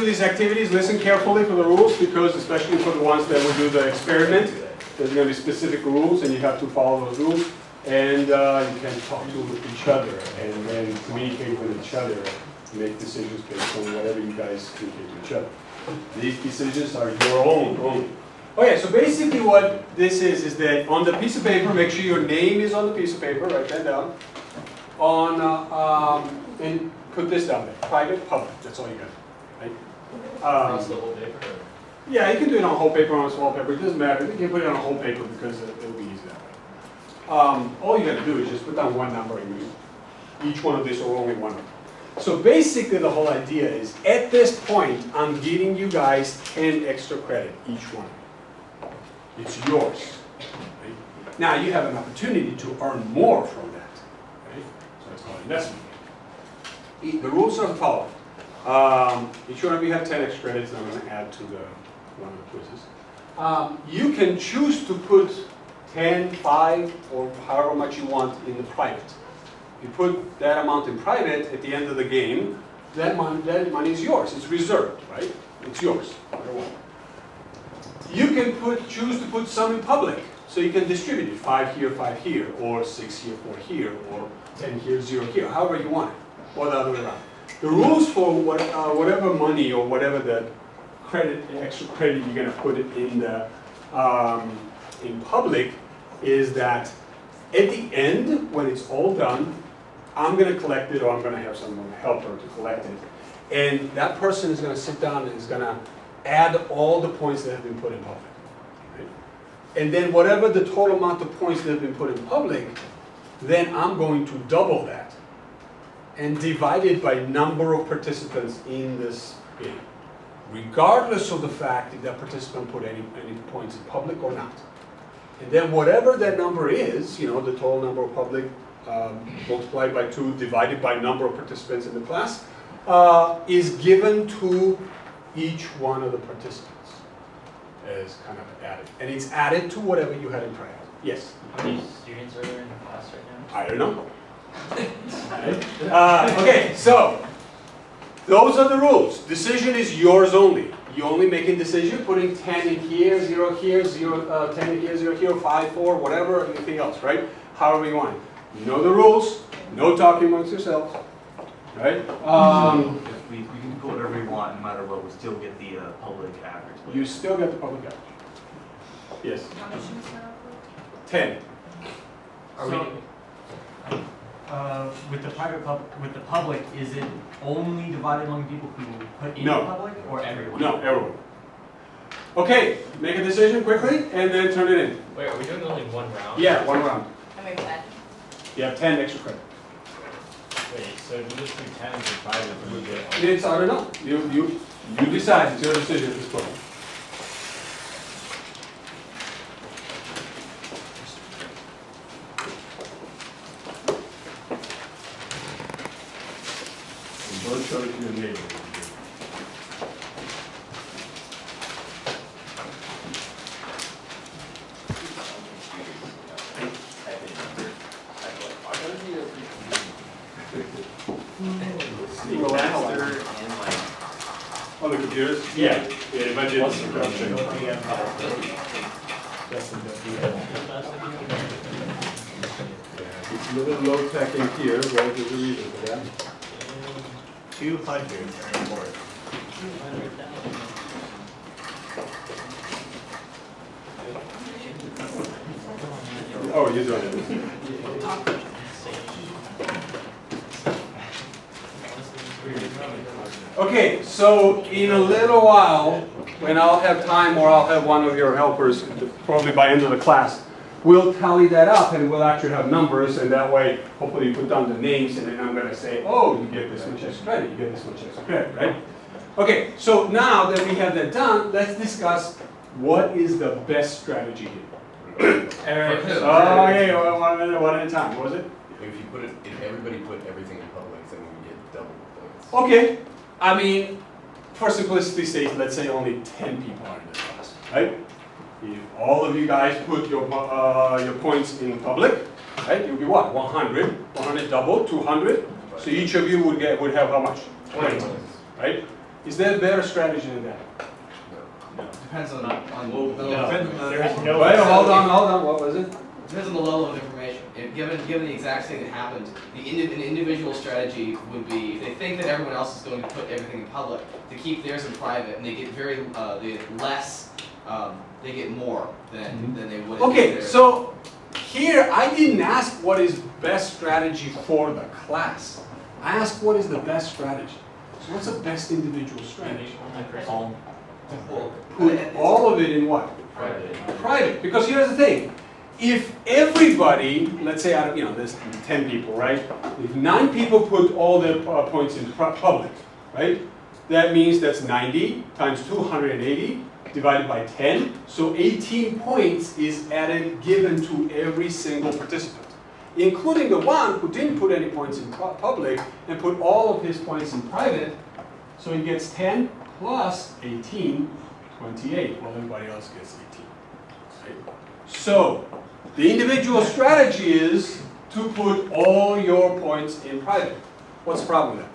do these activities, listen carefully for the rules, because especially for the ones that will do the experiment, there's going to be specific rules, and you have to follow those rules. And you can talk to each other, and then communicate with each other, make decisions based on whatever you guys communicate to each other. These decisions are your own only. Okay, so basically what this is that on the piece of paper, make sure your name is on the piece of paper, write that down. And put this down there, private, public, that's all you got, right? The whole paper? Yeah, you can do it on whole paper, on a small paper, it doesn't matter. You can put it on a whole paper because it'll be easy that way. All you got to do is just put down one number and each one of these or only one. So basically the whole idea is, at this point, I'm giving you guys 10 extra credit, each one. It's yours. Right? Now you have an opportunity to earn more from that. Right? So it's called investment. The rules are the following. Each one of you have 10 extra credits, and I'm going to add to one of the quizzes. You can choose to put 10, 5, or however much you want in the private. If you put that amount in private at the end of the game, that money is yours. It's reserved, right? It's yours, no matter what. You can choose to put some in public, so you can distribute it. 5 here, or 6 here, 4 here, or 10 here, 0 here, however you want it, or the other way around. The rules for whatever money or whatever the extra credit you're going to put it in public is that at the end, when it's all done, I'm going to collect it, or I'm going to have some helper to collect it. And that person is going to sit down and is going to add all the points that have been put in public. Right? And then whatever the total amount of points that have been put in public, then I'm going to double that and divide it by number of participants in this game, regardless of the fact if that participant put any points in public or not. And then whatever that number is, the total number of public multiplied by 2 divided by number of participants in the class, is given to each one of the participants as kind of added. And it's added to whatever you had in private. Yes? How many students are there in the class right now? I don't know. Okay, so those are the rules. Decision is yours only. You only make a decision, putting 10 in here, 0 here, 10 in here, 0 here, 5, 4, whatever, anything else, right? However you want it. You know the rules. No talking amongst yourselves, right? We can put whatever we want, no matter what. We still get the public average. You still get the public average. Yes. How much is that? 10. Are we? With the public, is it only divided among people who put in No. the public, or everyone? No, everyone. Okay, make a decision quickly and then turn it in. Wait, are we doing only one round? Yeah, one round. And we had You have 10 extra credit. Wait, so if we just do 10 and 5, then we get It's, I don't know. You decide. It's your decision at this point. And don't show it to your neighbor. On the computers? Yeah. Yeah, but it's it's a little low tech in here, right? There's a reason for that. 200 for it. 200,000. Oh, you're doing it. Okay, so in a little while, when I'll have time, or I'll have one of your helpers, probably by end of the class, we'll tally that up and we'll actually have numbers, and that way, hopefully you put down the names, and then I'm going to say, oh, you get this much extra credit, you get this much extra credit, right? Okay, so now that we have that done, let's discuss what is the best strategy here. Eric. Oh, okay, one at a time. What was it? If everybody put everything in public, then we get double the points. Okay, I mean, for simplicity's sake, let's say only 10 people are in this class, right? If all of you guys put your points in public, right, it would be what? 100. 100 double, 200. So each of you would have how much? 20, right? Is there a better strategy than that? No. Depends on No, the there's no. Wait, hold on, what was it? depends on the level of information. Given the exact thing that happened, an individual strategy would be, if they think that everyone else is going to put everything in public, to keep theirs in private, and they get they get less, they get more than they would. if Okay, they're- so here I didn't ask what is best strategy for the class. I asked what is the best strategy. So what's the best individual strategy? All Put all of it in what? Private. Private. Because here's the thing. If everybody, let's say out of, there's 10 people, right? If 9 people put all their points in public, right? That means that's 90 times 280 divided by 10. So 18 points is added, given to every single participant, including the one who didn't put any points in public and put all of his points in private. So he gets 10 plus 18, 28. Well, everybody else gets 18. Right? So the individual strategy is to put all your points in private. What's the problem with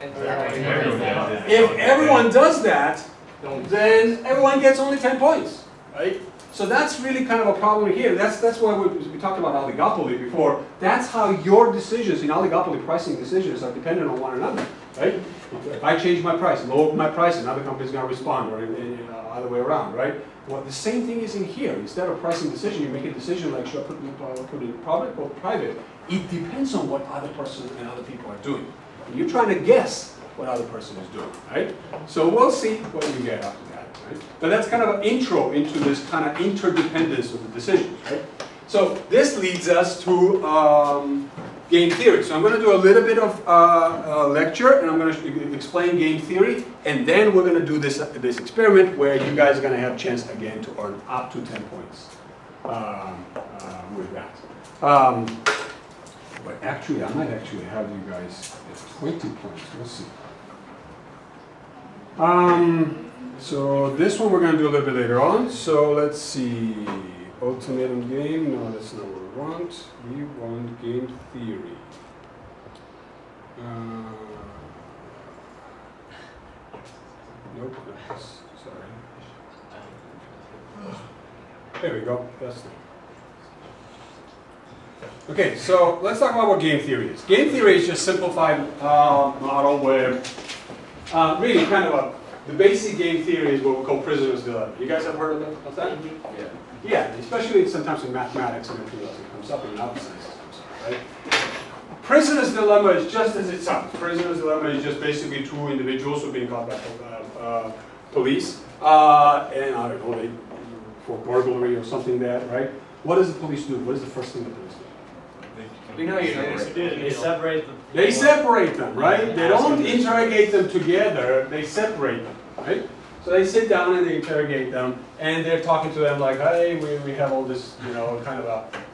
that? If everyone does that, then everyone gets only 10 points, right? So that's really kind of a problem here. That's why we talked about oligopoly before. That's how your decisions in oligopoly pricing decisions are dependent on one another, right? If I change my price, lower my price, another company's going to respond, or other way around, right? Well, the same thing is in here. Instead of pricing decision, you make a decision like, should I put it in public or private? It depends on what other person and other people are doing. And you're trying to guess what other person is doing, right? So we'll see what we get after that, right? But that's kind of an intro into this kind of interdependence of the decisions, right? So this leads us to game theory. So I'm going to do a little bit of lecture, and I'm going to explain game theory, and then we're going to do this experiment where you guys are going to have a chance again to earn up to 10 points with that. But actually, I might actually have you guys at 20 points. Let's see. So this one we're going to do a little bit later on. So let's see. Ultimatum game. No, that's not what we want. We want game theory. Nope. Sorry. There we go. That's the. Okay, so let's talk about what game theory is. Game theory is just simplified model where really kind of the basic game theory is what we call prisoner's dilemma. You guys have heard of that? Yeah. Yeah, especially sometimes in mathematics and everything else it comes up, in other sciences it comes up, right? Prisoner's dilemma is just as it sounds. Prisoner's dilemma is just basically two individuals who are being caught by police, and I don't know, for burglary or something like that, right? What does the police do? What is the first thing the police do? We know you know. They separate the. They separate them, right? They don't interrogate them together, they separate them, right? So they sit down and they interrogate them, and they're talking to them like, hey, we have all this, kind of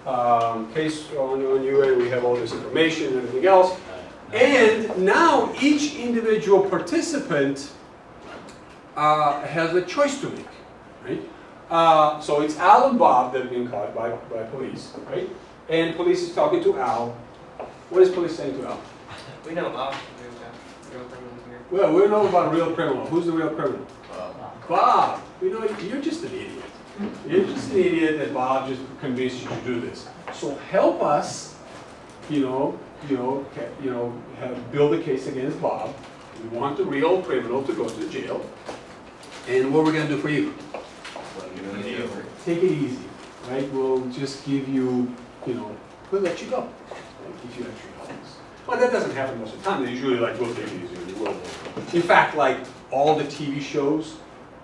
a case on you, and we have all this information and everything else. And now each individual participant has a choice to make, right? So it's Al and Bob that have been caught by police, right? And police is talking to Al. What is police saying to Al? We know Bob. Real criminals here. Well, we know about real criminal. Who's the real criminal? Bob. You're just an idiot. You're just an idiot that Bob just convinced you to do this. So help us, build a case against Bob. We want the real criminal to go to jail. And what we're going to do for you? Take it easy, right? We'll just give you, we'll let you go. Right? Give you extra dollars. Well, that doesn't happen most of the time. They usually we'll take it easy. In fact, all the TV shows,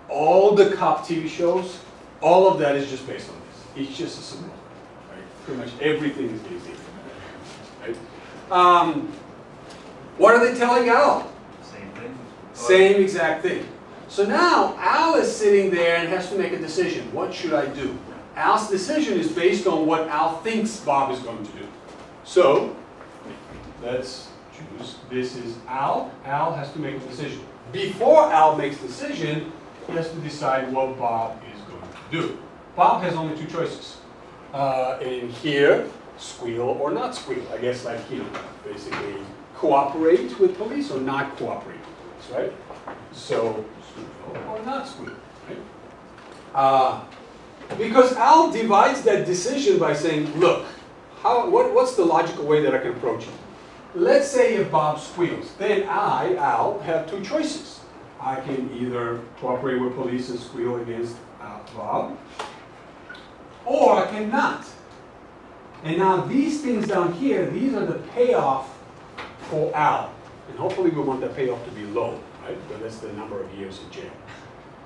all the cop TV shows, all of that is just based on this. It's just a symbol, right? Pretty much everything is easy, right? What are they telling Al? Same thing. Same exact thing. So now Al is sitting there and has to make a decision. What should I do? Al's decision is based on what Al thinks Bob is going to do. So let's choose. This is Al. Al has to make a decision. Before Al makes a decision, he has to decide what Bob is going to do. Bob has only two choices. In here, squeal or not squeal. I guess basically cooperate with police or not cooperate with police, right? So, squeal or not squeal, right? Because Al divides that decision by saying, look, what's the logical way that I can approach it? Let's say if Bob squeals, then I, Al, have two choices. I can either cooperate with police and squeal against Bob, or I cannot. And now these things down here, these are the payoff for Al. And hopefully we want that payoff to be low, right? Because that's the number of years in jail.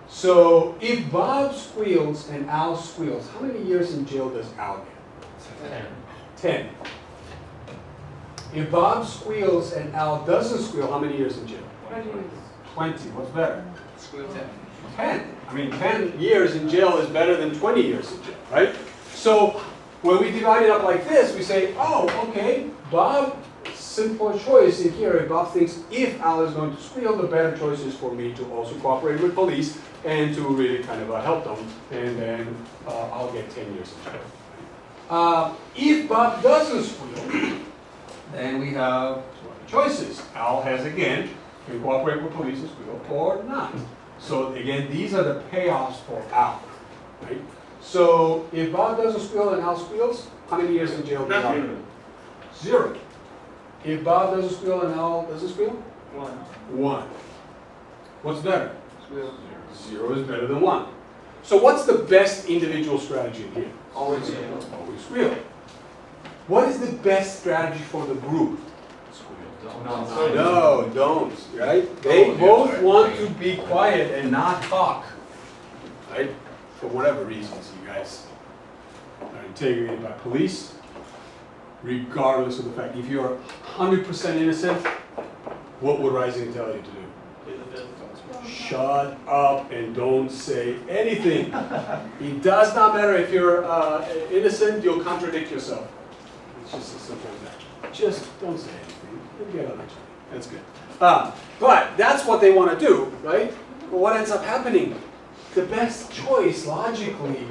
So if Bob squeals and Al squeals, how many years in jail does Al get? 10. If Bob squeals and Al doesn't squeal, how many years in jail? 20. What's better? Squeal 10. 10. I mean, 10 years in jail is better than 20 years in jail, right? So when we divide it up like this, we say, oh, okay, Bob, simple choice in here. If Bob thinks if Al is going to squeal, the better choice is for me to also cooperate with police and to really kind of help them, and then I'll get 10 years in jail. If Bob doesn't squeal, then we have two other choices. Al has, again, can cooperate with police and squeal or not. So again, these are the payoffs for Al, right? So if Bob doesn't squeal and Al squeals, how many years in jail does Al get? 0. If Bob doesn't squeal and Al doesn't squeal? 1. What's better? Squeal. 0 is better than 1. So what's the best individual strategy in here? Always squeal. Always squeal. What is the best strategy for the group? No, don't, right? They both want to be quiet and not talk, right? For whatever reasons, you guys are interrogated by police, regardless of the fact. If you're 100% innocent, what would Rising tell you to do? Shut up and don't say anything. It does not matter if you're innocent, you'll contradict yourself. It's just as simple as that. Just don't say anything. You'll get on actually. That's good. But that's what they want to do, right? But what ends up happening? The best choice, logically,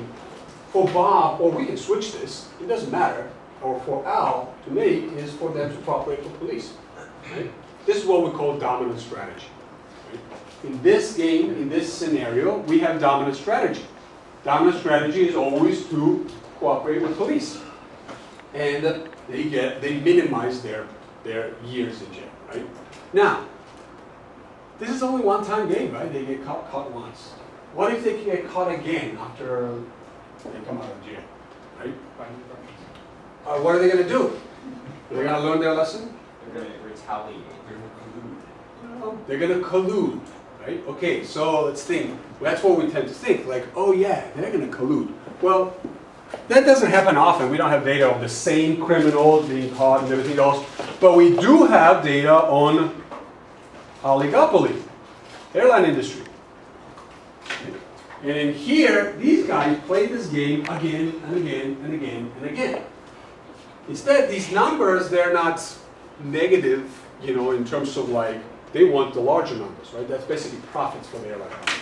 for Bob, or we can switch this, it doesn't matter, or for Al to make, is for them to cooperate with police. Right? This is what we call dominant strategy. Right? In this game, in this scenario, we have dominant strategy. Dominant strategy is always to cooperate with police. And they minimize their years in jail, right? Now, this is only one-time game, right? They get caught once. What if they get caught again after they come out of jail, right? What are they going to do? They're going to learn their lesson? They're going to retaliate. They're going to collude, right? Okay, so let's think. That's what we tend to think, like, oh yeah, they're going to collude. Well, that doesn't happen often. We don't have data on the same criminals being caught and everything else. But we do have data on oligopoly, airline industry. And in here, these guys play this game again and again and again and again. Instead, these numbers, they're not negative, in terms of like, they want the larger numbers, right? That's basically profits for the airline company.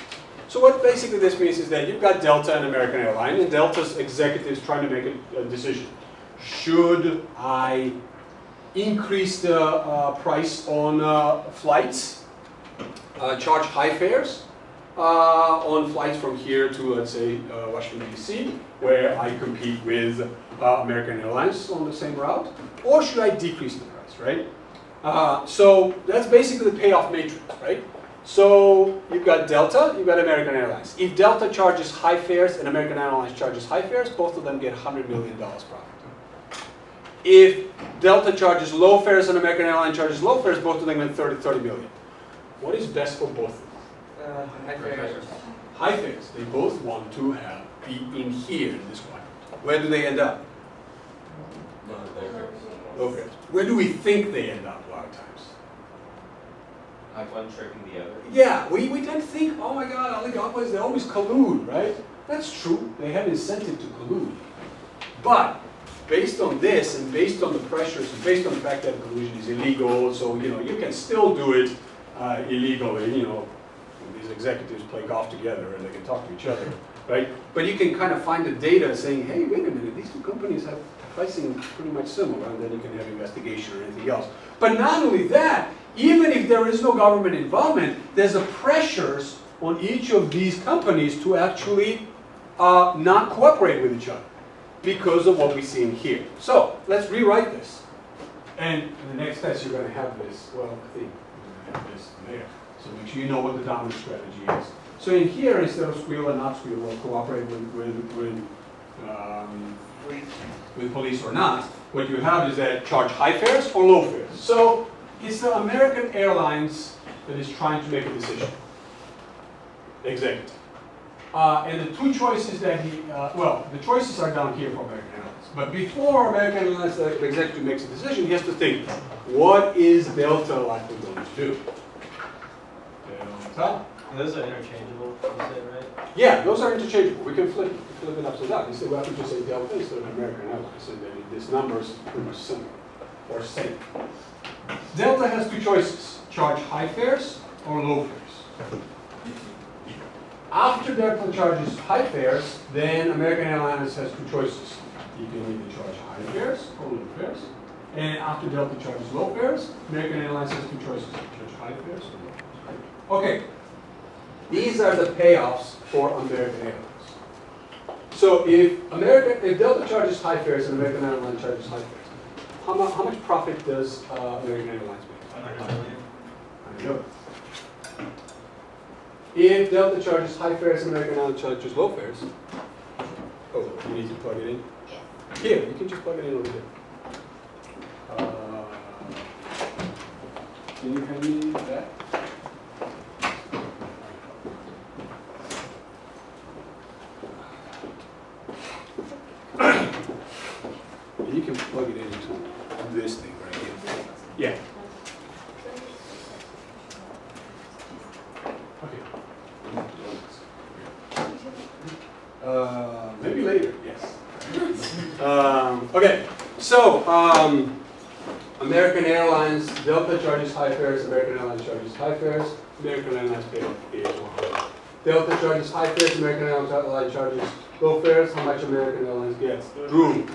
So what basically this means is that you've got Delta and American Airlines, and Delta's executives trying to make a decision. Should I increase the price on flights, charge high fares on flights from here to, let's say, Washington, D.C., where I compete with American Airlines on the same route? Or should I decrease the price, right? So that's basically the payoff matrix, right? So you've got Delta, you've got American Airlines. If Delta charges high fares and American Airlines charges high fares, both of them get $100 million profit. If Delta charges low fares and American Airlines charges low fares, both of them get 30 million. What is best for both of them? High fares. High fares. They both want to be in here in this quadrant. Where do they end up? Low fares. Where do we think they end up a lot of times? Like one tricking the other. Yeah, we tend to think, oh my God, oligopolies, they always collude, right? That's true. They have incentive to collude. But based on this, and based on the pressures, and based on the fact that collusion is illegal, so you can still do it illegally. These executives play golf together and they can talk to each other, right? But you can kind of find the data saying, hey, wait a minute, these two companies have pricing pretty much similar, and then you can have investigation or anything else. But not only that, even if there is no government involvement, there's a pressures on each of these companies to actually not cooperate with each other because of what we see in here. So let's rewrite this. And in the next test, you're going to have this. Well, I think you're going to have this there. So make sure you know what the dominant strategy is. So in here, instead of squeal and not squeal, we'll cooperate with police or not. What you have is that charge high fares or low fares. So it's the American Airlines that is trying to make a decision. Executive. And the two choices that the choices are down here for American Airlines. But before American Airlines, the executive makes a decision, he has to think, what is Delta likely going to do? Delta. Those are interchangeable, you said, right? Yeah, those are interchangeable. We can flip it upside down. Instead, we have to just say Delta instead of American Airlines. And then this number is pretty much similar or same. Delta has two choices: charge high fares or low fares. After Delta charges high fares, then American Airlines has two choices. You can either charge high fares or low fares. And after Delta charges low fares, American Airlines has two choices: charge high fares or low fares. Okay. These are the payoffs for American Airlines. So if Delta charges high fares and American Airlines charges high fares, how much profit does American Airlines make? I know. If Delta charges high fares and American Airlines charges low fares, oh, you need to plug it in? Yeah. Here, you can just plug it in over here. Can you hand me that? You can plug it into this thing right here. Yeah. Okay. Maybe later, yes. Okay, so American Airlines, Delta charges high fares, American Airlines charges high fares, American Airlines pay as well. Delta charges high fares, American Airlines charges low fares. How much American Airlines gets? Drew.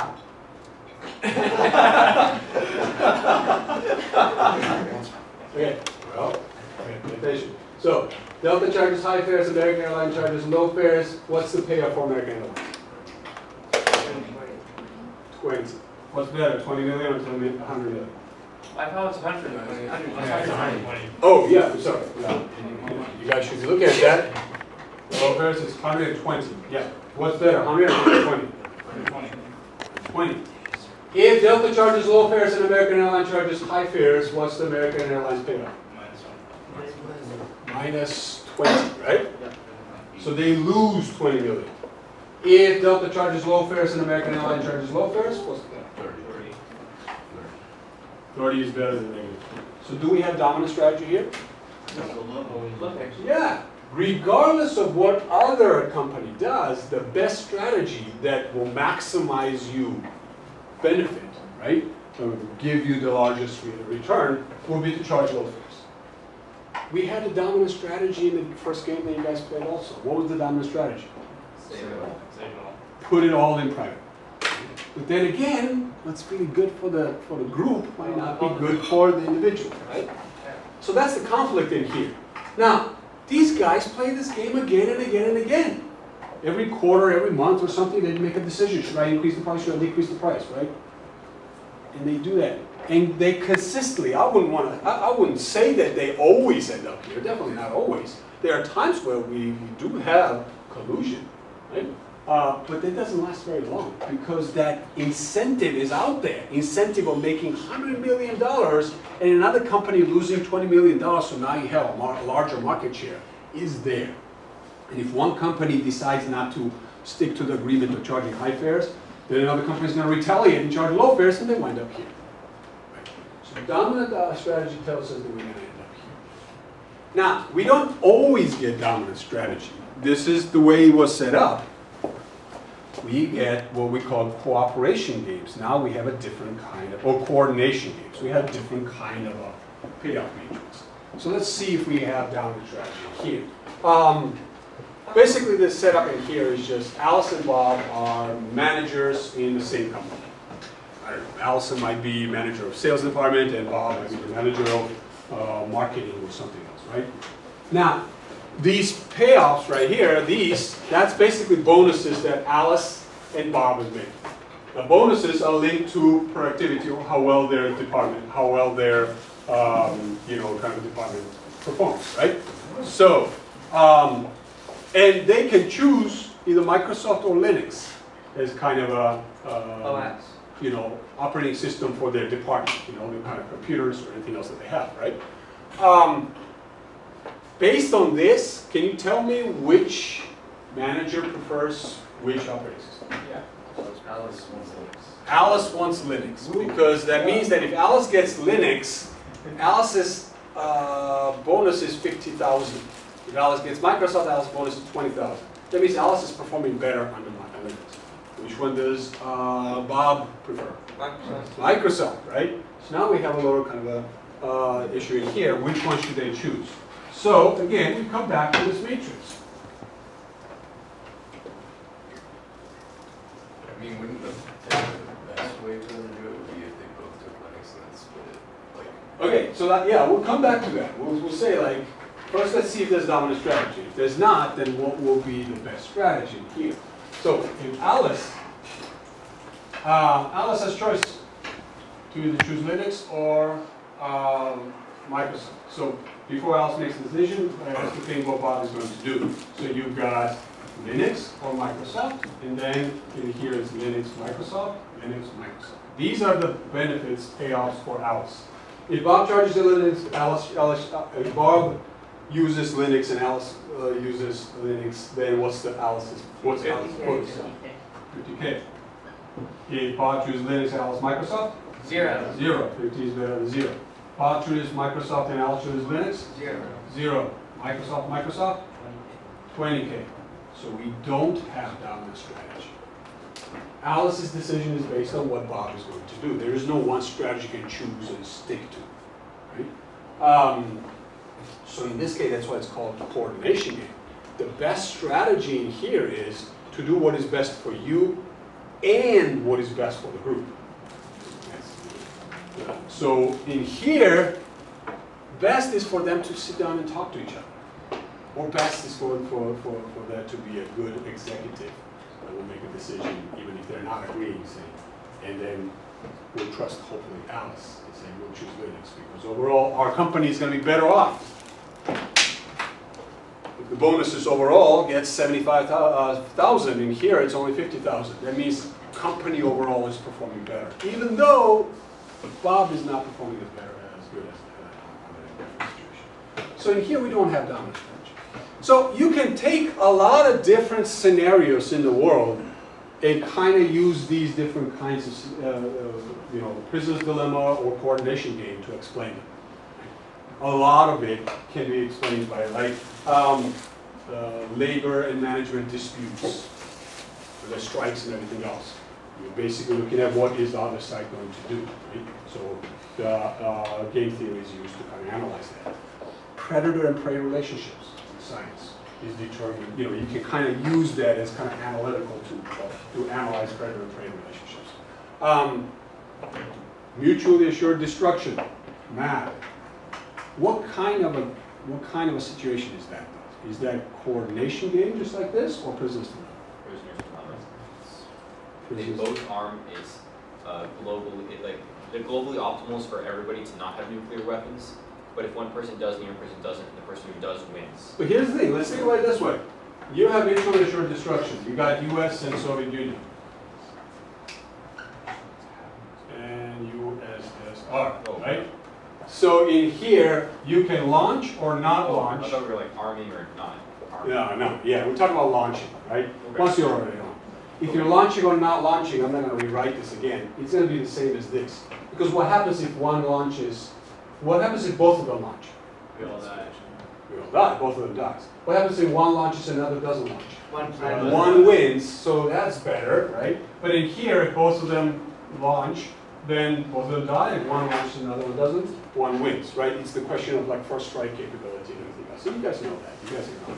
Okay, well, pay attention. So, Delta charges high fares, American Airlines charges low fares. What's the payoff for American Airlines? 20. What's better, 20 million or 100 million? I thought it's 100. Oh, yeah, I'm sorry. You guys should be looking at that. Low fares is 120. Yeah. What's better, 100 or 120? 20. If Delta charges low fares and American Airlines charges high fares, what's the American Airlines payoff? Minus 20, right? So they lose 20 million. If Delta charges low fares and American Airlines charges low fares, what's that? 30 is better than negative. So do we have dominant strategy here? Yeah. Regardless of what other company does, the best strategy that will maximize you benefit, right? Give you the largest return will be to charge low fares. We had a dominant strategy in the first game that you guys played also. What was the dominant strategy? Put it all in private. But then again, what's really good for the group might not be good for the individual, right? So that's the conflict in here. Now, these guys play this game again and again and again. Every quarter, every month or something, they make a decision. Should I increase the price? Should I decrease the price, right? And they do that. And they consistently, I wouldn't say that they always end up here, definitely not always. There are times where we do have collusion, right? But that doesn't last very long because that incentive is out there. Incentive of making $100 million and another company losing $20 million, so now you have a larger market share, is there. And if one company decides not to stick to the agreement of charging high fares, then another company is going to retaliate and charge low fares, and they wind up here. Right. So the dominant strategy tells us that we're going to end up here. Now, we don't always get dominant strategy. This is the way it was set up. We get what we call cooperation games. Now we have a different kind of, or coordination games. We have a different kind of a payoff matrix. So let's see if we have dominant strategy here. Basically, the setup in here is just Alice and Bob are managers in the same company. I don't know, Allison might be manager of sales department, and Bob might be the manager of marketing or something else, right? Now, these payoffs right here, that's basically bonuses that Alice and Bob has made. The bonuses are linked to productivity, or how well their department, how well their, kind of department performs, right? So, and they can choose either Microsoft or Linux as kind of a, OS. operating system for their department, the kind of computers or anything else that they have, right? Based on this, can you tell me which manager prefers which operating system? Yeah. Alice wants Linux. Alice wants Linux, because that means that if Alice gets Linux, Alice's bonus is 50,000. If Alice gets Microsoft, Alice's bonus is 20,000. That means Alice is performing better under Linux. Which one does Bob prefer? Microsoft, right? So now we have a little kind of a issue in here. Which one should they choose? So again, we come back to this matrix. I mean, wouldn't the best way for them to do it would be if they both took Linux and then split it? Okay, so we'll come back to that. We'll say like, first let's see if there's dominant strategy. If there's not, then what will be the best strategy here? So if Alice has choice to either choose Linux or Microsoft. So before Alice makes a decision, I have to think what Bob is going to do. So you've got Linux or Microsoft, and then in here is Linux, Microsoft, Linux, Microsoft. These are the benefits, payoffs for Alice. If Bob charges the Linux, if Bob uses Linux and Alice uses Linux, then what's Alice's bonus? 50K. If Bob chooses Linux and Alice Microsoft? 0. 0. 50 is better than 0. Bob chooses Microsoft and Alice chooses Linux? 0. 0. Microsoft? 20K. So we don't have dominant strategy. Alice's decision is based on what Bob is going to do. There is no one strategy you can choose and stick to, right? So in this case, that's why it's called a coordination game. The best strategy in here is to do what is best for you and what is best for the group. So in here, best is for them to sit down and talk to each other. Or best is for there to be a good executive that will make a decision even if they're not agreeing, say. And then we'll trust hopefully Alice and say we'll choose Linux because overall our company is going to be better off. If the bonuses overall gets 75,000, in here it's only 50,000. That means company overall is performing better, even though Bob is not performing as good as under a different situation. So in here we don't have dominant strategy. So you can take a lot of different scenarios in the world and kind of use these different kinds of, prisoner's dilemma or coordination game to explain it. A lot of it can be explained by labor and management disputes, the strikes and everything else. You're basically looking at what is the other side going to do, right? So the game theory is used to kind of analyze that. Predator and prey relationships in science is determined, you can kind of use that as kind of analytical to analyze predator and prey relationships. Mutually assured destruction, math. What kind of a situation is that? Is that coordination game just like this, or prisoners dilemma? They both arm is they're globally optimal for everybody to not have nuclear weapons, but if one person does and the other person doesn't, the person who does wins. But here's the thing, let's think about it this way. You have mutually assured destruction. You got US and Soviet Union. And USSR, right? So in here, you can launch or not launch. I thought we were like arming or not arming. No, we're talking about launching, right? Okay. Once you're already on. If you're launching or not launching, I'm not going to rewrite this again. It's going to be the same as this. Because what happens if one launches, what happens if both of them launch? We all die. We all die, both of them dies. What happens if one launches and another doesn't launch? One One wins, so that's better, right? But in here, if both of them launch, then both of them die. If one launches and another one doesn't, one wins, right? It's the question of like first strike capability and everything else. So you guys know that. You guys know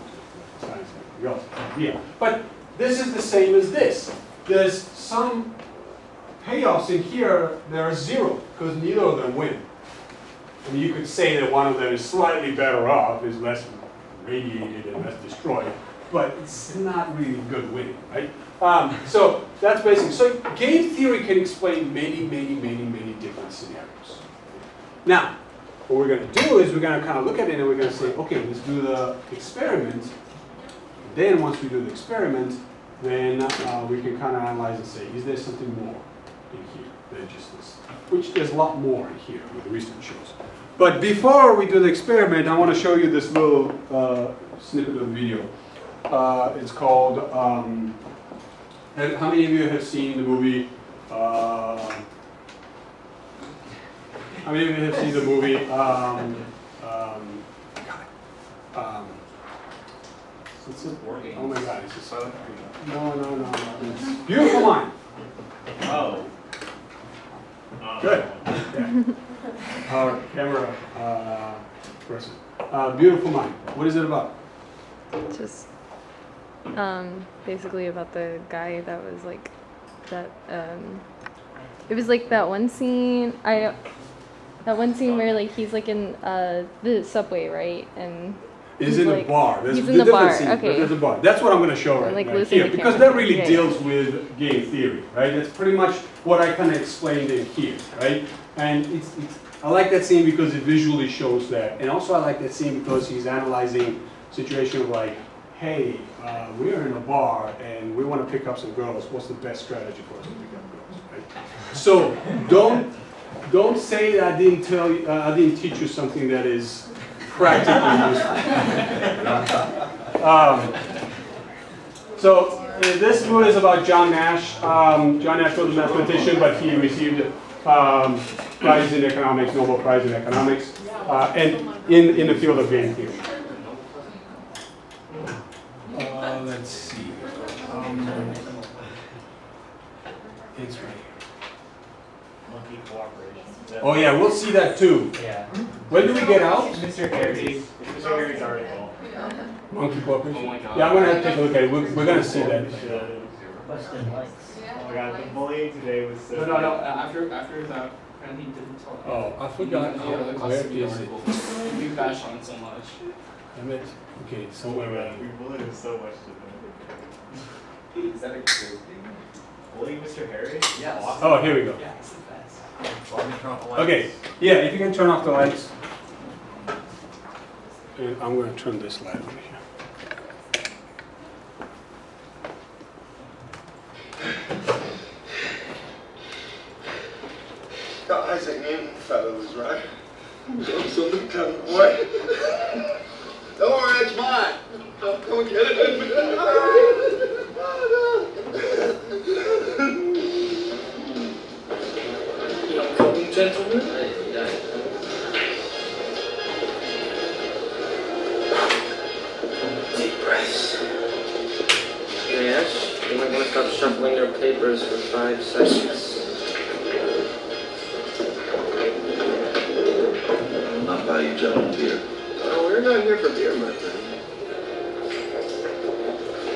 science and everything else. Yeah. But this is the same as this. There's some payoffs in here that are 0 because neither of them win. I mean, you could say that one of them is slightly better off, is less radiated and less destroyed, but it's not really good winning, right? So that's basic. So game theory can explain many different scenarios. Now, what we're going to do is we're going to kind of look at it and we're going to say, okay, let's do the experiment. Then once we do the experiment, then we can kind of analyze and say, is there something more in here than just this? Which there's a lot more in here, what the research shows. But before we do the experiment, I want to show you this little snippet of the video. It's called, how many of you have seen the movie, how many of you have seen the movie, what's it? Oh my God, it's just, no, it's Beautiful Mind. Oh. Good. Yeah. Our camera person. Beautiful Mind. What is it about? Just basically about the guy that was like that it was like that one scene where like he's like in the subway, right? And Is he's in like, a bar. There's he's a in the different bar, scene, okay. but there's a bar. That's what I'm going to show And, like, right losing here, the because camera. that really Yeah. deals with game theory, right? That's pretty much what I kind of explained in here, right? And I like that scene because it visually shows that, and also I like that scene because he's analyzing situation of like, hey, we are in a bar and we want to pick up some girls. What's the best strategy for us to pick up girls, right? So don't say that I didn't tell you, I didn't teach you something that is practically useful. So this one is about John Nash. John Nash was a mathematician, but he received prize in economics, Nobel Prize in economics, and in the field of game theory. Let's see. It's right here. Monkey cooperation. Oh yeah, we'll see that too. Yeah. When do we get out? Mr. Harry's article. Monkey cooperation? Oh my God. Yeah, I'm gonna have to take a look at it. We're gonna see that. Oh my God, the bullying today was so. No. After that, apparently he didn't tell. Oh, I forgot. Where is it? We bash on so much. Damn it. Okay, somewhere around We here. bullied him so much today. Is that a good thing? Bullying Mr. Harry? Yes. Awesome. Oh, here we go. Yeah, it's the best. Let me turn off the lights. Okay, yeah, if you can turn off the lights. And I'm gonna turn this light on here. The Isaac Newton fellow was right. Something coming away. Don't worry, it's mine. Come and get it. Welcome, gentlemen. Deep breaths. Yes, you might want to stop shuffling your papers for 5 seconds. Not buy you gentlemen beer. Oh, we're not here for beer, my friend.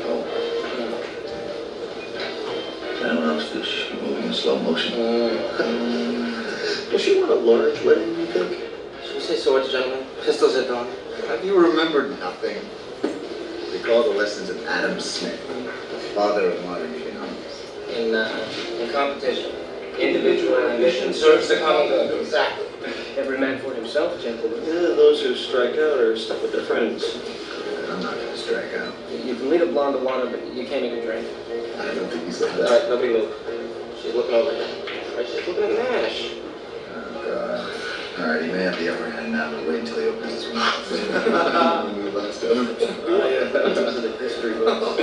Oh. Now fish moving in slow motion. Does she want a large wedding, you think? Should we say swords, gentlemen? Pistols at dawn. Have you remembered nothing? Recall the lessons of Adam Smith, father of modern economics. In competition, individual ambition serves the common good. Exactly. Every man for himself, gentlemen. Yeah, those who strike out are stuck with their friends. I'm not going to strike out. You can lead a blonde to water, but you can't make a drink. I don't think he's like All that. right, nobody move. She's looking over there. All right, she's looking at Nash. Oh, God. All right, he may have the upper hand now, but wait until he opens his mouth. Last time. Oh, yeah, those are the history books.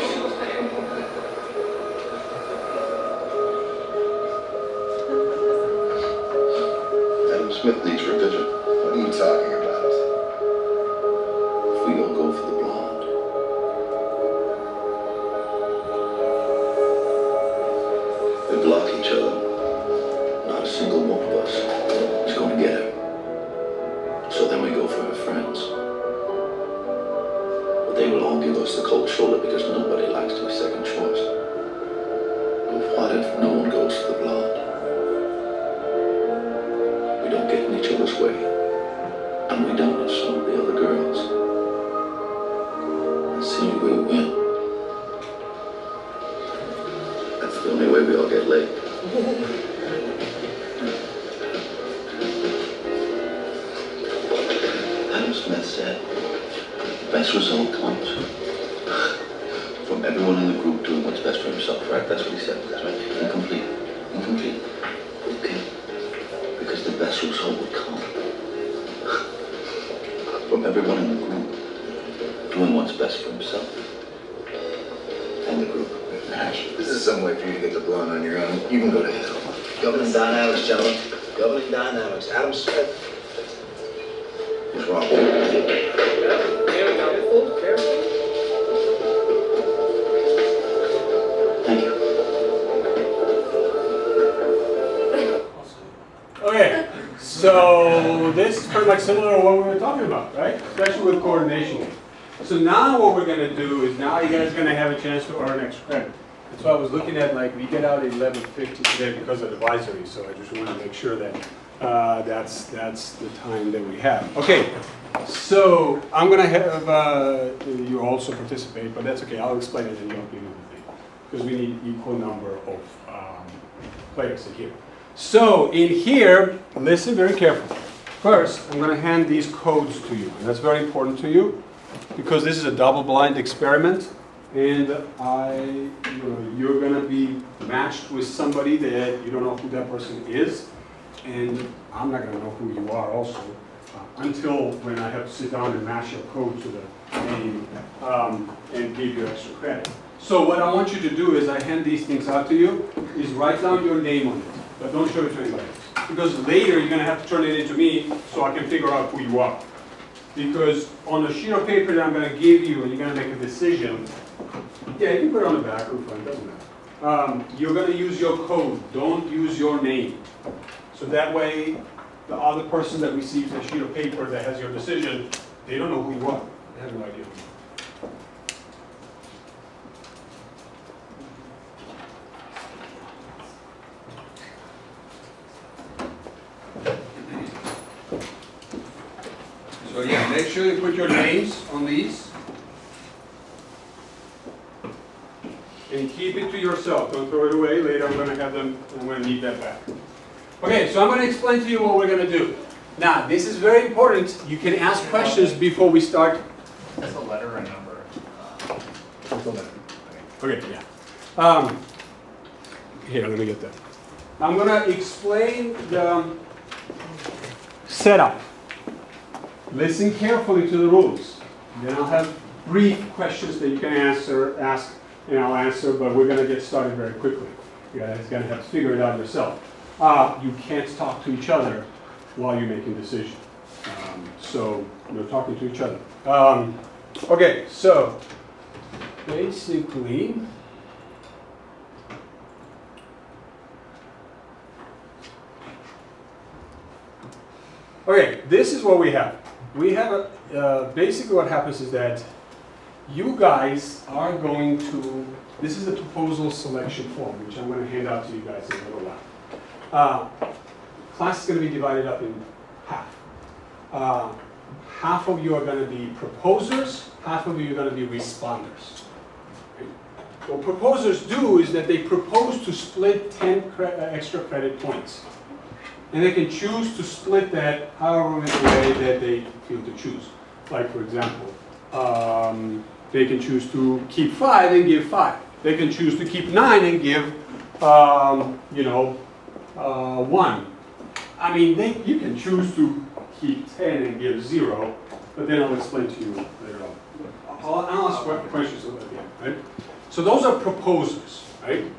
Adam Smith needs revision. What are you talking about? If we don't go for the blonde. We block each other. Not a single one of us is going to get her. So then we go for her friends. But they will all give us the cold shoulder because nobody likes to be second choice. But what if no one goes for the blonde? We don't get in each other's way. and we don't have some of the other girls. That's the only way we win. That's the only way we all get laid. Adam Smith said, the best result comes from everyone in the group doing what's best for himself, right? That's what he said, that's right? Incomplete. Incomplete. Okay. Because the best result would come from everyone in the group doing what's best for himself and the group. Nash, this is some way for you to get the blonde on your own. You can go to hell. Governing dynamics, gentlemen. Governing dynamics. Adam Smith. What's wrong? Thank you. Okay, so this is pretty much similar to what we were talking about, right? Especially with coordination. So now what we're gonna do is now you guys are gonna have a chance to earn extra credit. That's why I was looking at, like, we get out at 11:50 today because of advisory, so I just want to make sure that that's the time that we have. Okay, so I'm gonna have you also participate, but that's okay. I'll explain it and you'll be another thing because we need equal number of players in here. So in here, listen very carefully. First, I'm going to hand these codes to you, and that's very important to you because this is a double-blind experiment, and you're going to be matched with somebody that you don't know who that person is, and I'm not going to know who you are also until when I have to sit down and match your code to the name and give you extra credit. So what I want you to do is I hand these things out to you, is write down your name on it. But don't show it to anybody else. Because later you're going to have to turn it into me so I can figure out who you are. Because on the sheet of paper that I'm going to give you and you're going to make a decision, yeah, you can put it on the back or front, doesn't matter. You're going to use your code. Don't use your name. So that way the other person that receives the sheet of paper that has your decision, they don't know who you are. They have no idea. So yeah, make sure you put your names on these. And keep it to yourself. Don't throw it away. Later I'm going to need that back. Okay, so I'm going to explain to you what we're going to do. Now, this is very important. You can ask questions before we start. That's a letter or a number? It's a letter. Okay, yeah. Here, let me get that. I'm going to explain the setup. Listen carefully to the rules. Then I'll have brief questions that you can ask, and I'll answer, but we're going to get started very quickly. You guys are going to have to figure it out yourself. You can't talk to each other while you're making decisions. So you're talking to each other. Okay, so basically, okay, this is what we have. We have basically what happens is that you guys are going to, this is the proposal selection form, which I'm going to hand out to you guys in a little while. Class is going to be divided up in half. Half of you are going to be proposers, half of you are going to be responders. Okay? What proposers do is that they propose to split 10 extra credit points. And they can choose to split that however many way that they feel to choose. Like, for example, they can choose to keep 5 and give 5. They can choose to keep 9 and give, 1. I mean, you can choose to keep 10 and give 0, but then I'll explain to you later on. I'll ask questions at the end, right? So those are proposers, right?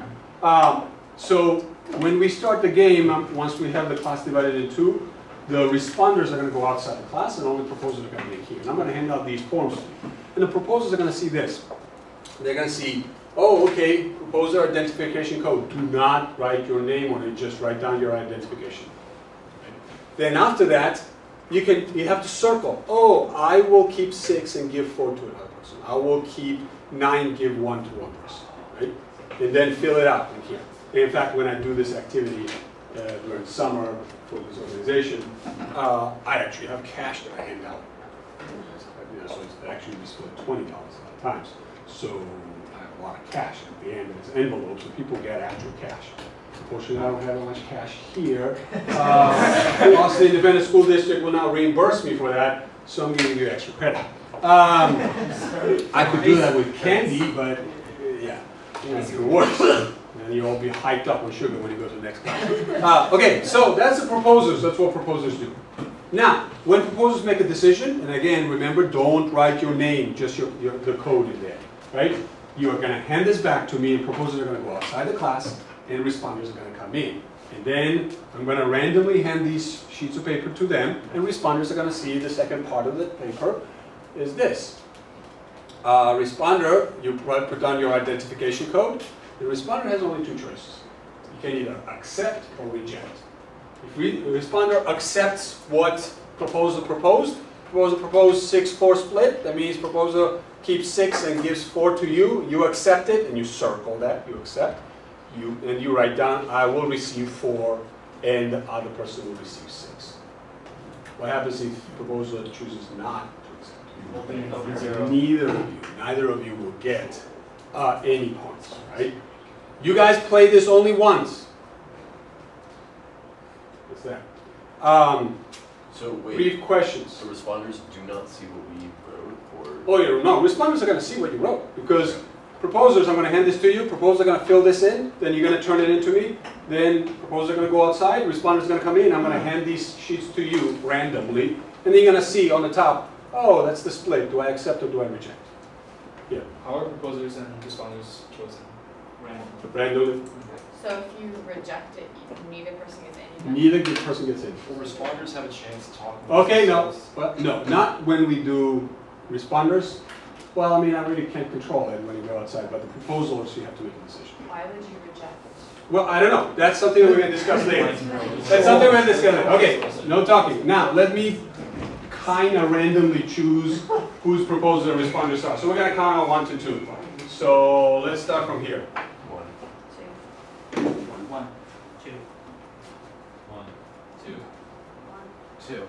So when we start the game, once we have the class divided in 2, the responders are going to go outside the class and only proposers are going to be here. And I'm going to hand out these forms to you. And the proposers are going to see this. They're going to see, oh, okay, proposer identification code. Do not write your name on it, just write down your identification. Okay. Then after that, you have to circle. Oh, I will keep 6 and give 4 to another person. I will keep 9, give 1 to one person. Right? And then fill it out in here. In fact, when I do this activity, during summer for this organization, I actually have cash that I hand out. So it's actually we split $20 a lot of times. So I have a lot of cash at the end. It's envelopes, so people get actual cash. Unfortunately, I don't have that much cash here. Austin Independent School District will not reimburse me for that, so I'm giving you extra credit. I could do that with candy, but yeah, it's even worse. And you'll all be hyped up on sugar when you go to the next class. Okay, so that's the proposers. That's what proposers do. Now, when proposers make a decision, and again, remember, don't write your name, just the code in there, right? You are going to hand this back to me, and proposers are going to go outside the class, and responders are going to come in. And then I'm going to randomly hand these sheets of paper to them, and responders are going to see the second part of the paper is this. Responder, you put down your identification code. The responder has only two choices. You can either accept or reject. If the responder accepts what proposer proposed 6-4 split, that means proposer keeps 6 and gives 4 to you, you accept it, and you circle that, you accept. And you write down, I will receive 4, and the other person will receive 6. What happens if proposer chooses not to accept? Neither of you will get any points, right? You guys play this only once. What's that? So wait, brief questions. the responders do not see what we wrote, or? Oh, yeah, no, responders are going to see what you wrote, because proposers, I'm going to hand this to you, proposers are going to fill this in, then you're going to turn it into me, then proposers are going to go outside, responders are going to come in, I'm going to hand these sheets to you randomly, and then you're going to see on the top, oh, that's the split, do I accept or do I reject? Yeah. How are proposers and responders chosen? Randomly. So if you reject it, neither person gets any. Neither person gets in. Will responders have a chance to talk about Okay, no, themselves? but no, not when we do responders. Well, I mean, I really can't control it when you go outside, but the proposals, you have to make a decision. Why would you reject? Well, I don't know. That's something we're going to discuss later. That's something we're going to discuss later. Okay, no talking. Now, let me kind of randomly choose whose proposals and responders are. So we're going to count on 1 to 2. So let's start from here. 2. 1, 2, 1, 2, 2, 1, 2.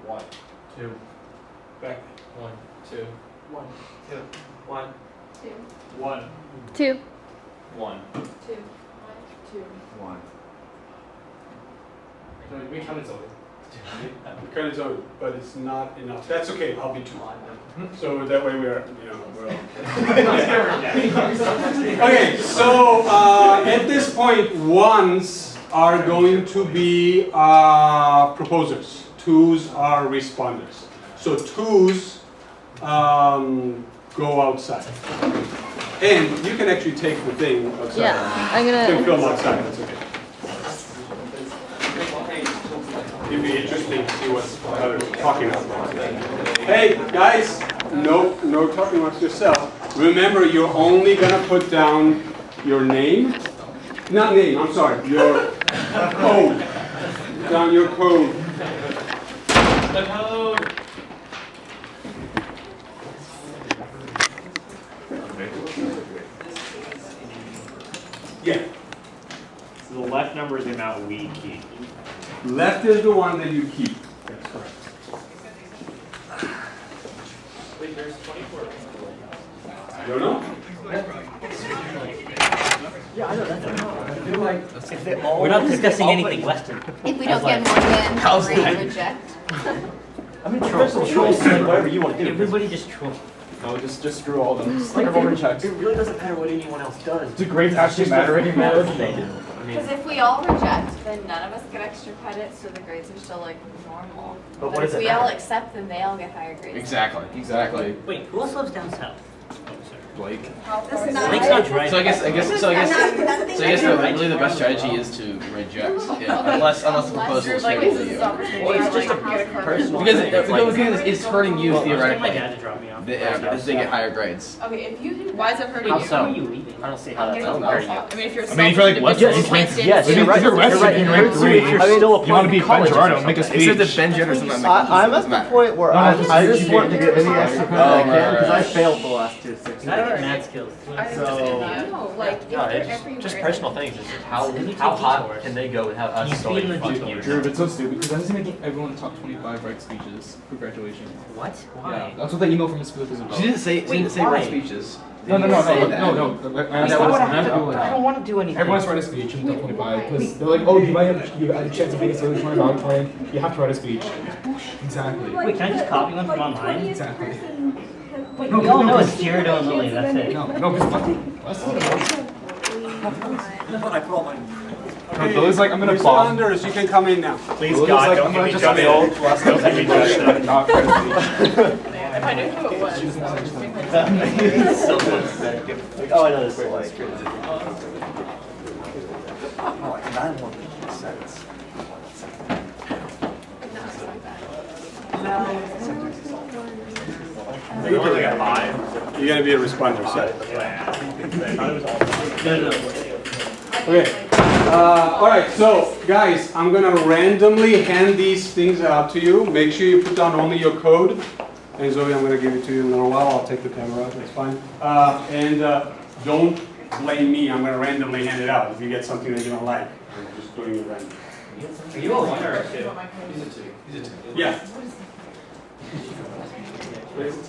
1, 2, Back. 1, 2, 1, 2, 1, 2. 1. 2. 1. 2. 2. 1. No, we counted Zoe. We kind of do, but it's not enough. That's okay. I'll be 2. So that way we're all okay. So at this point, 1s are going to be proposers. 2s are responders. So 2s go outside, and you can actually take the thing outside. Yeah, I'm You can gonna. film outside. That's okay. It'd be interesting to see what others are talking about. Hey, guys, no talking amongst yourself. Remember, you're only gonna put down your name, not name, I'm sorry, your code. Down your code. The code! Yeah. So the left number is the amount we keep. Left is the one that you keep. That's correct. Wait, there's 24. You don't know? Yeah, I know, that's I feel like if they all. We're not discussing anything Western. If we don't get more than how's 3, that? reject. I mean, personal choice, like whatever you want to do. Everybody just troll. No, just screw all of them. Just Like, everyone rejects. it really doesn't matter what anyone else does. Do grades actually matter anymore? They do. Because if we all reject, then none of us get extra credit, so the grades are still like normal. But what But does if it we all matter? accept, then they all get higher grades. Exactly. Wait, who else lives down south? Blake. This is not Blake's not driving. So I guess really the best strategy is to reject, yeah, unless the proposal is favorable to you. Well, it's just a personal Because thing. It's like, it's hurting you well, I was getting my theoretically. dad to drop me off. they get higher grades. Okay, if you do. Why is it hurting How you? so? I I don't see how that's don't know. hurting you. I mean, if you're I mean, if you're like Western, you can't stand yes, still. you're right. If you're Western in in rank 3, if you're still you want to be Ben college or Gerardo, make a something. speech. Except that Ben Jenner's not I'm at the point where No, no, I just just GPA. want to get any extra credit I can because I failed the last 2 6 Not even math skills. I So- understand that. No, like, if No, they're it's everywhere. just personal things. It's just how Then you take hot detours. can they go without Can you us speed in the going detours? Drew, it's so stupid because that's making everyone in the top 25 write speeches for graduation. What? Yeah, Why? that's what the email from the school is about. She didn't say why? write speeches. No. I That asked I don't everyone wanna to do it. I don't want to do anything. Everyone's writing a speech in the top 25 because they're like, oh, you might have you had a chance of being selected for an auditorium. You have to write a speech. Exactly. Wait, can I just copy one from online? Exactly. Wait, we all know it's Jared and Lily, that's it. No, because I put all my. Lily's like, I'm gonna bomb. Responders, you can come in now. Please God, don't give me just the old last don't give me just not write a speech. If I knew who it was. So pathetic. Oh, I know this. Like, oh, like 9 cents. You only got 5. You're gonna be a responder, so. Okay. All right, so guys, I'm gonna randomly hand these things out to you. Make sure you put down only your code. And Zoe, I'm gonna give it to you in a little while. I'll take the camera out, that's fine. Don't blame me. I'm gonna randomly hand it out. If you get something that you don't like, I'm just doing it random. Are you a 1 or a 2? Yeah.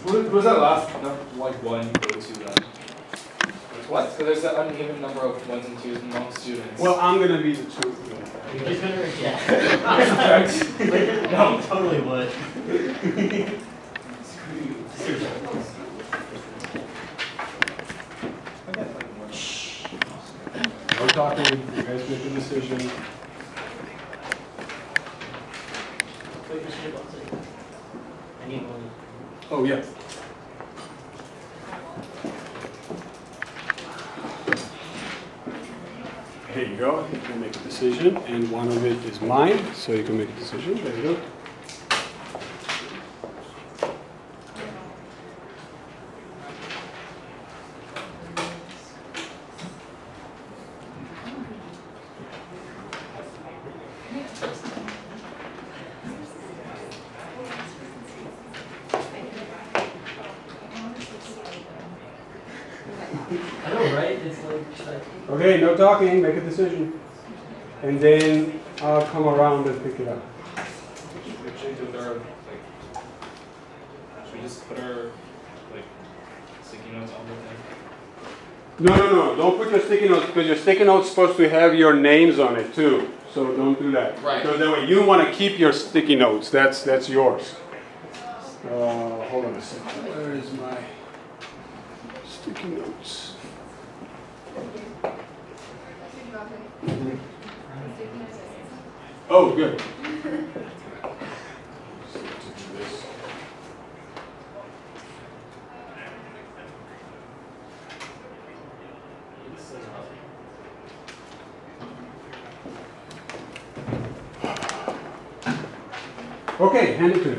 What was that last like 1 go to then? What? So there's an uneven number of 1s and 2s among students. Well, I'm gonna be the 2. He's gonna reject. No, totally would. No talking. You guys make a decision. I need one. Oh, yeah. Here you go. You can make a decision, and one of it is mine, so you can make a decision. There you go. I know, right? It's like. Okay, no talking, make a decision. And then I'll come around and pick it up. What should we do with our, like, should we just put our, like, sticky notes on the thing? No, don't put your sticky notes, because your sticky note's supposed to have your names on it too. So don't do that. Right. Because that way you want to keep your sticky notes, that's yours. Hold on a second, where is my sticky notes? Oh, good. Okay, hand it to me.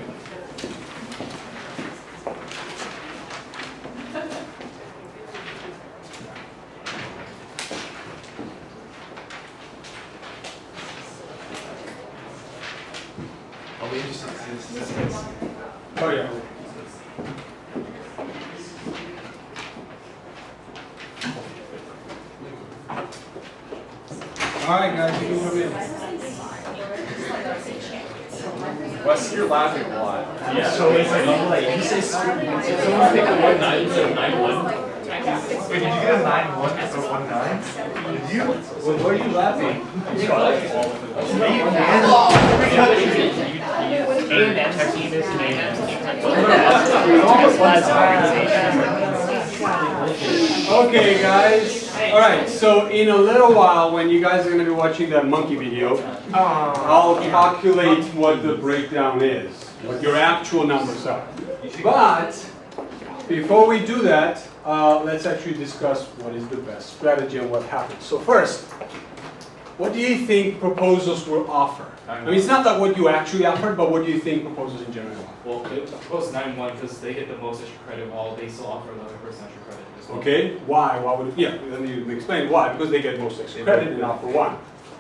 I'll be interested to see this. Oh, yeah. All right, guys, you can come in. Wes, you're laughing a lot. Yeah. So it's like, you say someone pick a 1-9 instead of 9-1. Wait, did you get a 9-1 instead of 1-9? Did you? Well, why are you laughing? Okay, guys. All right, so in a little while, when you guys are going to be watching that monkey video, I'll calculate what the breakdown is, what your actual numbers are. But before we do that, let's actually discuss what is the best strategy and what happens. So first, what do you think proposals will offer? I mean, it's not like what you actually offered, but what do you think proposals in general offer? Well, they propose 9-1 because they get the most extra credit while they still offer the other person extra credit as well. Okay, why? Why would it? Yeah, let me explain why. Because they get most extra credit and offer 1.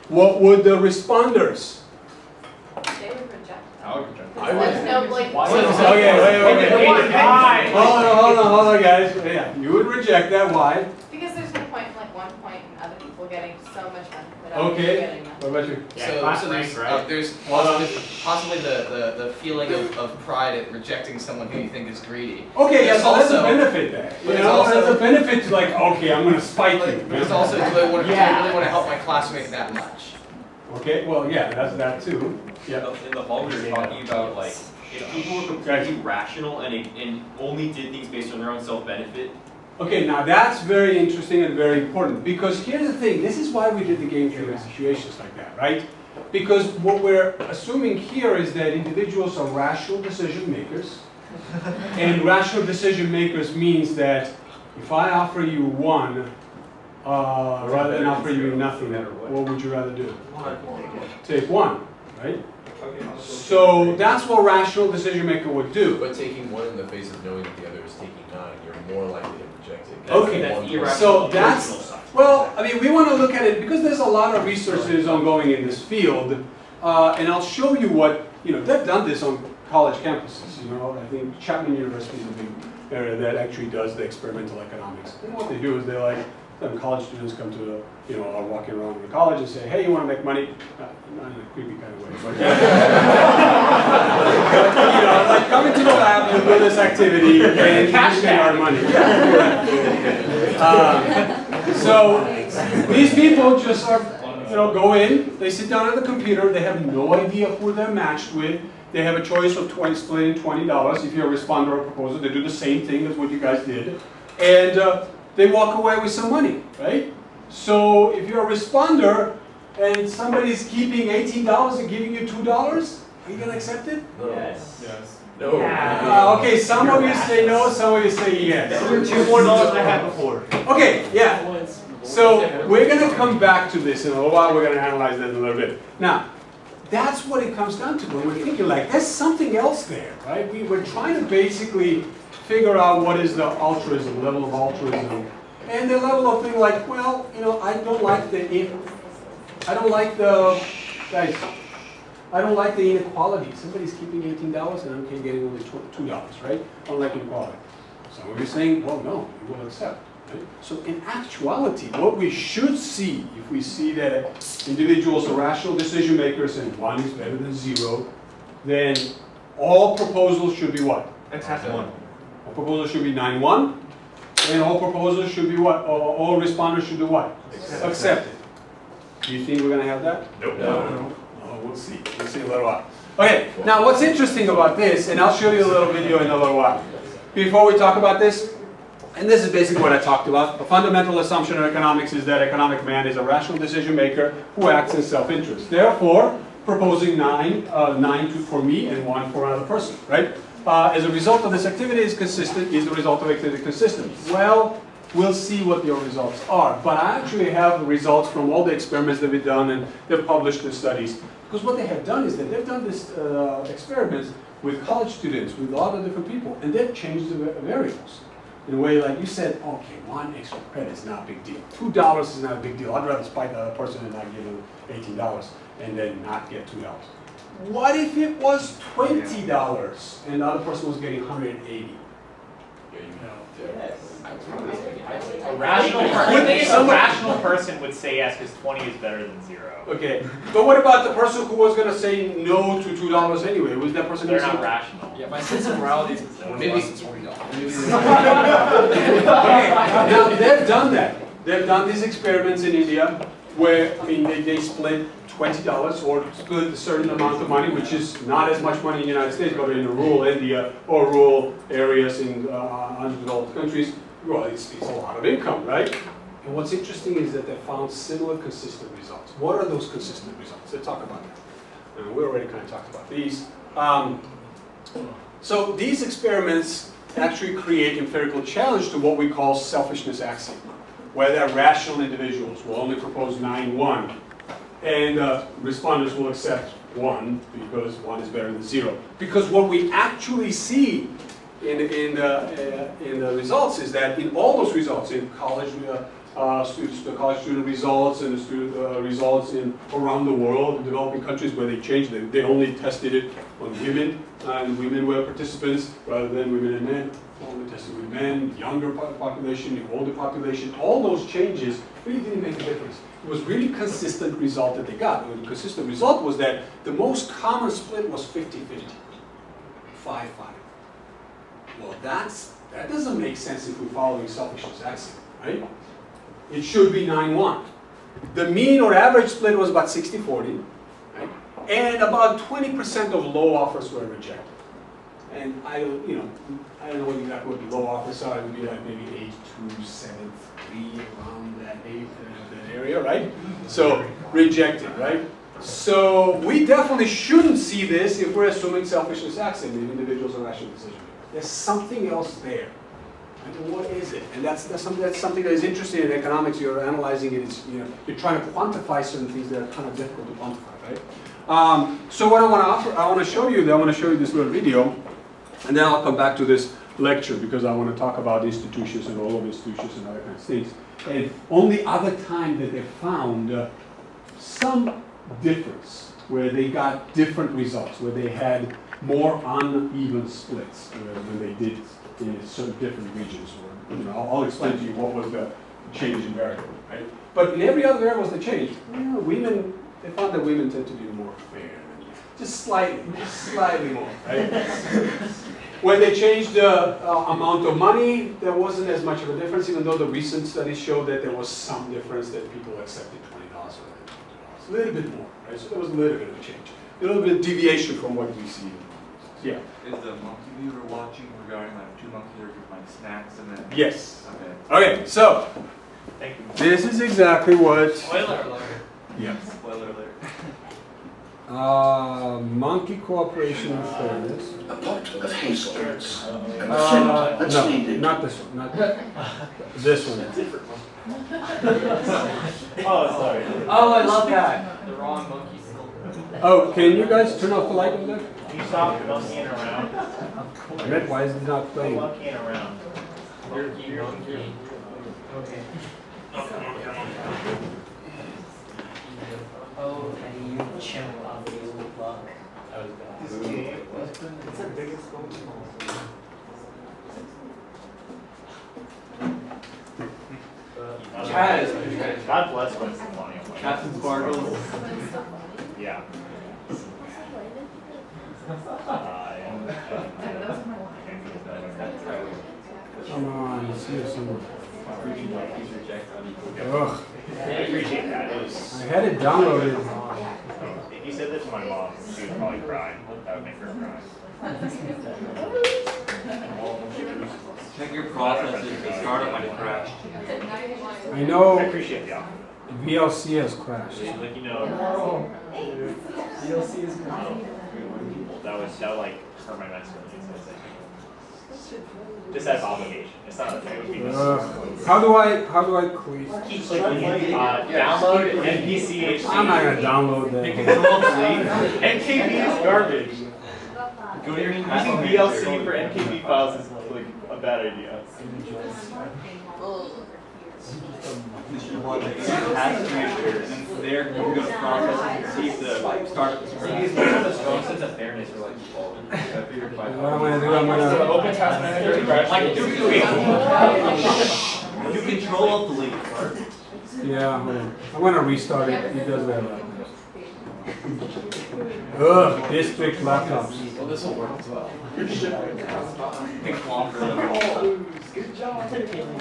What would the responders? They would reject. I would reject. I would. There's no, like, Okay, wait. Hold on, guys. Yeah, you would reject that. Why? because there's no point in like 1 point and other people getting so much benefit out of Okay. getting that. What about you? There's possibly the feeling of pride at rejecting someone who you think is greedy. Okay, yeah, There's so that's a also- benefit there. but You it's know, also- there's a benefit to like, okay, I'm gonna spite you. There's also, do I really want Yeah. to help my classmate that much? Okay, well, yeah, that's that too. Yeah. In the hall, we were talking about like, if people were completely rational and only did things based on their own self-benefit. Okay, now that's very interesting and very important because here's the thing, this is why we did the game theory situations like that, right? Because what we're assuming here is that individuals are rational decision makers. And rational decision makers means that if I offer you 1 rather than offer you nothing, what would you rather do? Take 1, right? So that's what rational decision maker would do. But taking 1 in the face of knowing that the other is taking 9, you're more likely to reject it. Okay, so that's, well, I mean, we want to look at it, because there's a lot of research that is ongoing in this field, and I'll show you what, you know, they've done this on college campuses, you know, I think Chapman University is a big area that actually does the experimental economics. And what they do is they like, college students come to the, you know, are walking around the college and say, hey, you want to make money? Not in a creepy kind of way, but you know, like come into the lab, you do this activity, and you spend our money. So these people just are, you know, go in, they sit down at the computer, they have no idea who they're matched with. They have a choice of splitting $20. If you're a responder or proposer, they do the same thing as what you guys did. And they walk away with some money, right? So if you're a responder and somebody's keeping $18 and giving you $2, are you going to accept it? No. Yes. No. Okay, some of you say no, some of you say yes. $2 more than I had before. Okay, yeah. So we're going to come back to this in a little while. We're going to analyze that in a little bit. Now, that's what it comes down to when we're thinking like, there's something else there, right? We're trying to basically figure out what is the altruism, level of altruism. And the level of thing like, well, you know, I don't like the inequality. Somebody's keeping $18 and I'm getting only $2, right? Unlike inequality. Some of you are saying, well, no, you will accept. Right? So in actuality, what we should see, if we see that individuals are rational decision makers and 1 is better than 0, then all proposals should be what? Accept 1. All proposals should be 9-1. And all proposals should be what? All responders should do what? Accept it. Do you think we're going to have that? Nope. No. Oh, we'll see. We'll see in a little while. Okay, now what's interesting about this, and I'll show you a little video in a little while. Before we talk about this, and this is basically what I talked about, the fundamental assumption of economics is that economic man is a rational decision maker who acts in self-interest. Therefore, proposing 9 for me and 1 for another person, right? As a result of this activity is the result of activity consistent? Well, we'll see what your results are. But I actually have results from all the experiments that we've done, and they've published the studies. Because what they have done is that they've done this experiments with college students, with a lot of different people, and they've changed the variables. In a way like you said, okay, 1 extra credit is not a big deal. $2 is not a big deal. I'd rather spite the other person and not give them $18 and then not get $2. What if it was $20 and the other person was getting $180? A rational person would say yes because 20 is better than 0. Okay, but what about the person who was going to say no to $2 anyway? Was that person? They're not rational. Yeah, my sense of morality is Maybe. Okay, now they've done that. They've done these experiments in India where, I mean, they split $20 or split a certain amount of money, which is not as much money in the United States, but in rural India or rural areas in undeveloped countries, well, it's a lot of income, right? And what's interesting is that they found similar consistent results. What are those consistent results? Let's talk about that. We already kind of talked about these. So these experiments actually create empirical challenge to what we call selfishness axiom, where they're rational individuals will only propose 9-1 And respondents will accept 1 because 1 is better than 0. Because what we actually see in the results is that in all those results, in college the college student results and the student results in around the world, in developing countries where they changed it, they only tested it on women, and women were participants rather than women and men. Only tested with men, younger population, the older population. All those changes really didn't make a difference. It was really consistent result that they got. And the consistent result was that the most common split was 50-50, 5-5. Well, that doesn't make sense if we're following selfishness axiom, right? It should be 9-1. The mean or average split was about 60-40, right? And about 20% of low offers were rejected. And I don't know what exactly what the low offers are. It would be like maybe 8-2-7-3 around that area, right? So rejected, right? So we definitely shouldn't see this if we're assuming selfishness axiom in individuals and rational decision makers. There's something else there. And what is it? And that's something that is interesting in economics. You're analyzing it. You're trying to quantify certain things that are kind of difficult to quantify, right? So what I want to show you this little video, and then I'll come back to this lecture because I want to talk about institutions and role of institutions and other kinds of things. And only other time that they found some difference where they got different results, where they had more uneven splits when they did in certain different regions. Or, I'll explain to you what was the change in variable, right? But in every other variables that changed, they found that women tend to be more fair, just slightly more, right? When they changed the amount of money, there wasn't as much of a difference, even though the recent studies showed that there was some difference that people accepted $20 rather than $20. A little bit more, right? So there was a little bit of a change, a little bit of deviation from what we see. Yeah. Is the monkey we were watching regarding like 2 monkeys with like snacks and then? Yes. Okay. Okay. So Thank you. this is exactly what. Spoiler alert. Yeah. Spoiler alert. Monkey cooperation and fairness. A pot of hazelnuts. No, not this one. Not this one. Oh, sorry. Oh, I love that. The wrong monkey still. Oh, can you guys turn off the light over there? Can you stop monkeying around? Red, why is it not playing? Monkeying around. Monkey. Okay. Oh, and you chimp on the old block. That was bad. It's the biggest goal. God bless what's the money. Captain Sparkles. Yeah. Come on, you see it somewhere. Ugh. I appreciate that. It was, I had it downloaded. if you said this to my mom, she would probably cry. That would make her cry. Check your processes. The startup might have crashed. I I know appreciate the offer. VLC has crashed. Like, DLC is coming. that would like hurt my mental needs. Just out of obligation. It's not a thing. It would be How do I quit? keep clicking download NPCH. I'm not gonna download that. NKB is garbage. Using VLC for NKB files is like a bad idea. This is one that has to make sure, and then from there you can go to process and see if the startup is correct. The strong sense of fairness are like evolving. I figured What I'm gonna do, I'm gonna. Open Task Manager Like, you control up the lead. Yeah, hold on. I'm gonna restart it. It does that. Ugh, district laptops. Well, this will work as well. Takes longer than